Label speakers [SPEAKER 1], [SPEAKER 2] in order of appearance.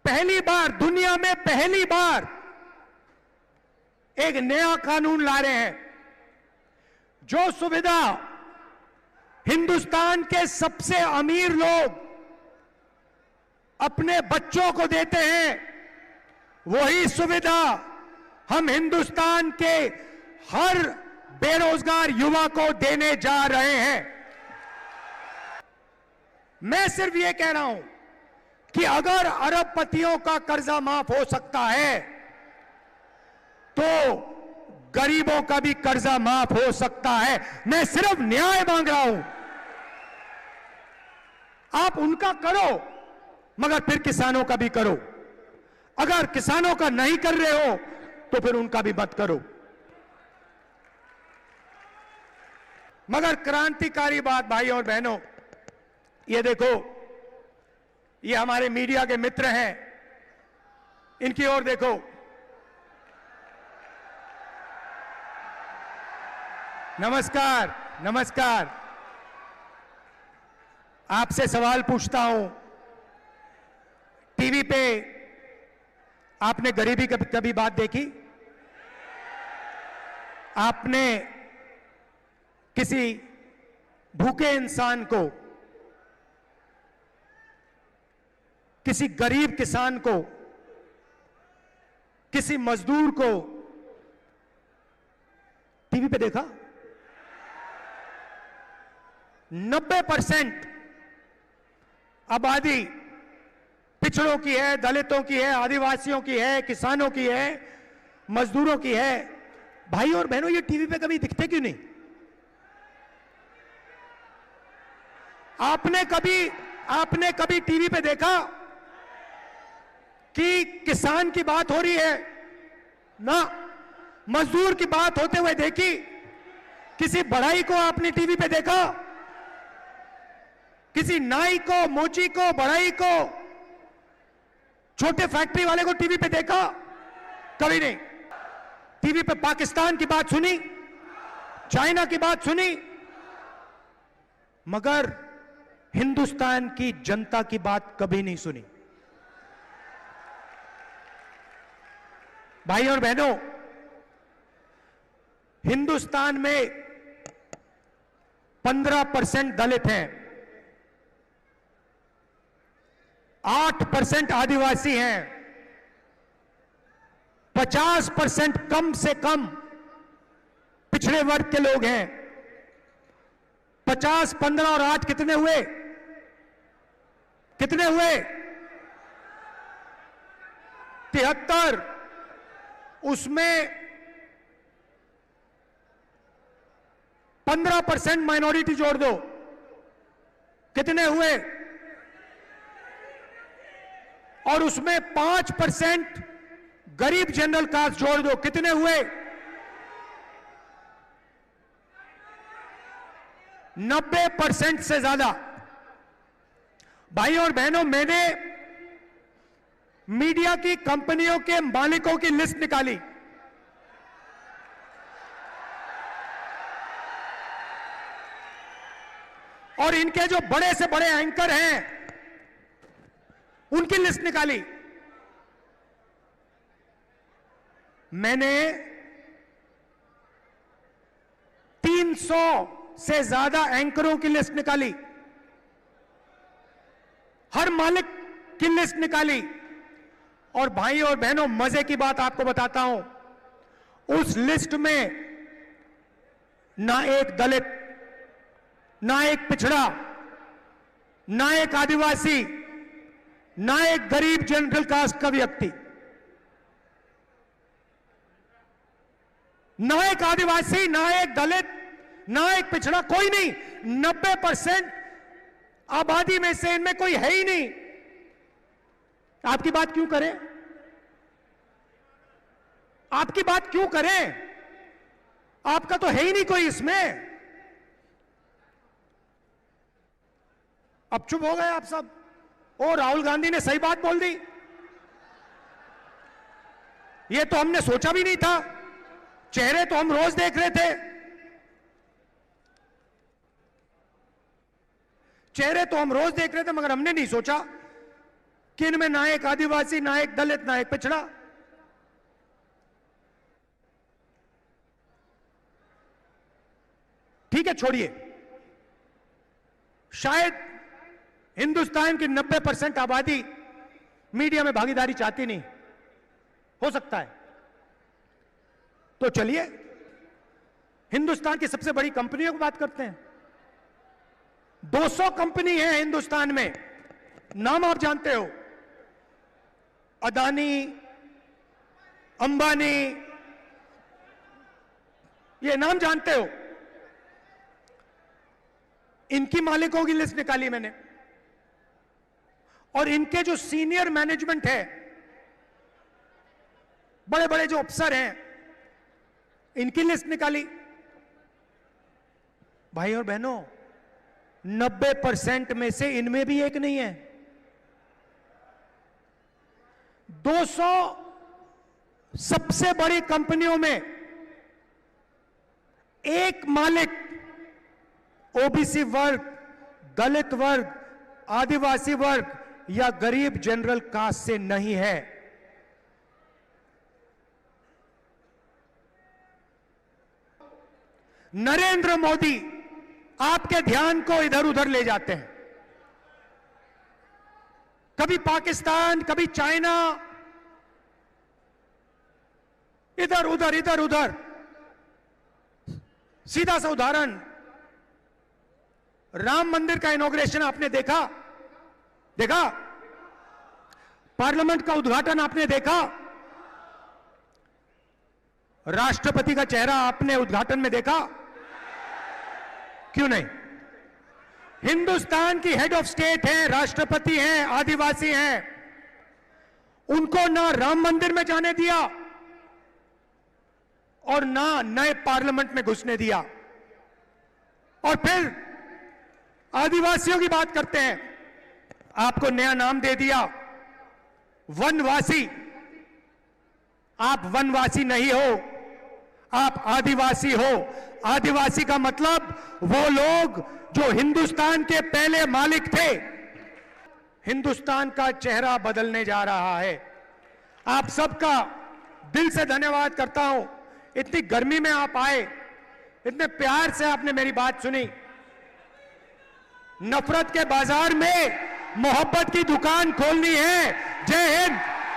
[SPEAKER 1] पहली बार, दुनिया में पहली बार एक नया कानून ला रहे हैं जो सुविधा हिंदुस्तान के सबसे अमीर लोग अपने बच्चों को देते हैं, वही सुविधा हम हिंदुस्तान के हर बेरोजगार युवा को देने जा रहे हैं। मैं सिर्फ ये कह रहा हूं कि अगर अरबपतियों का कर्जा माफ हो सकता है तो गरीबों का भी कर्जा माफ हो सकता है। मैं सिर्फ न्याय मांग रहा हूं। आप उनका करो मगर फिर किसानों का भी करो। अगर किसानों का नहीं कर रहे हो तो फिर उनका भी मत करो। मगर क्रांतिकारी बात भाई और बहनों, ये देखो, ये हमारे मीडिया के मित्र हैं, इनकी ओर देखो। नमस्कार, नमस्कार। आपसे सवाल पूछता हूं, टीवी पे आपने गरीबी की कभी बात देखी? आपने किसी भूखे इंसान को, किसी गरीब किसान को, किसी मजदूर को टीवी पे देखा? 90% आबादी पिछड़ों की है, दलितों की है, आदिवासियों की है, किसानों की है, मजदूरों की है। भाई और बहनों, ये टीवी पे कभी दिखते क्यों नहीं? आपने कभी टीवी पे देखा कि किसान की बात हो रही है? ना। मजदूर की बात होते हुए देखी? किसी बढ़ई को आपने टीवी पे देखा? किसी नाई को, मोची को, बढ़ई को, छोटे फैक्ट्री वाले को टीवी पे देखा? कभी नहीं। टीवी पे पाकिस्तान की बात सुनी, चाइना की बात सुनी, मगर हिंदुस्तान की जनता की बात कभी नहीं सुनी। भाई और बहनों, हिंदुस्तान में 15% दलित हैं, 8% आदिवासी हैं, 50% कम से कम पिछड़े वर्ग के लोग हैं। 50, 15 और 8 कितने हुए? कितने हुए? 73। उसमें 15% माइनॉरिटी जोड़ दो, कितने हुए? और उसमें 5% गरीब जनरल कास्ट जोड़ दो, कितने हुए? 90% से ज्यादा। भाई और बहनों, मैंने मीडिया की कंपनियों के मालिकों की लिस्ट निकाली। और इनके जो बड़े से बड़े एंकर हैं उनकी लिस्ट निकाली। मैंने 300 से ज्यादा एंकरों की लिस्ट निकाली, हर मालिक की लिस्ट निकाली। और भाई और बहनों, मजे की बात आपको बताता हूं, उस लिस्ट में ना एक दलित, ना एक पिछड़ा, ना एक आदिवासी, ना एक गरीब जनरल कास्ट का व्यक्ति, ना एक आदिवासी, ना एक दलित, ना एक पिछड़ा, कोई नहीं। 90% आबादी में से इनमें कोई है ही नहीं। आपकी बात क्यों करें? आपकी बात क्यों करें? आपका तो है ही नहीं कोई इसमें। अब चुप हो गए आप सब। ओ, राहुल गांधी ने सही बात बोल दी, ये तो हमने सोचा भी नहीं था। चेहरे तो हम रोज देख रहे थे, चेहरे तो हम रोज देख रहे थे, मगर हमने नहीं सोचा कि इनमें ना एक आदिवासी, ना एक दलित, ना एक पिछड़ा। ठीक है, छोड़िए, शायद हिंदुस्तान की 90% आबादी मीडिया में भागीदारी चाहती नहीं, हो सकता है। तो चलिए हिंदुस्तान की सबसे बड़ी कंपनियों की बात करते हैं। 200 कंपनी है हिंदुस्तान में, नाम आप जानते हो, अदानी, अंबानी, ये नाम जानते हो। इनकी मालिकों की लिस्ट निकाली मैंने, और इनके जो सीनियर मैनेजमेंट है, बड़े बड़े जो अफसर हैं, इनकी लिस्ट निकाली। भाई और बहनों, 90% में से इनमें भी एक नहीं है। 200 सबसे बड़ी कंपनियों में एक मालिक ओबीसी वर्ग, दलित वर्ग, आदिवासी वर्ग या गरीब जनरल कास्ट से नहीं है। नरेंद्र मोदी आपके ध्यान को इधर उधर ले जाते हैं, कभी पाकिस्तान, कभी चाइना, इधर उधर इधर उधर। सीधा सा उदाहरण, राम मंदिर का इनॉग्रेशन आपने देखा? पार्लियामेंट का उद्घाटन आपने देखा? राष्ट्रपति का चेहरा आपने उद्घाटन में देखा? क्यों नहीं? हिंदुस्तान की हेड ऑफ स्टेट हैं, राष्ट्रपति हैं, आदिवासी हैं, उनको ना राम मंदिर में जाने दिया और ना नए पार्लियामेंट में घुसने दिया। और फिर आदिवासियों की बात करते हैं, आपको नया नाम दे दिया, वनवासी। आप वनवासी नहीं हो, आप आदिवासी हो। आदिवासी का मतलब वो लोग जो हिंदुस्तान के पहले मालिक थे। हिंदुस्तान का चेहरा बदलने जा रहा है। आप सबका दिल से धन्यवाद करता हूं, इतनी गर्मी में आप आए, इतने प्यार से आपने मेरी बात सुनी। नफरत के बाजार में मोहब्बत की दुकान खोलनी है। जय हिंद।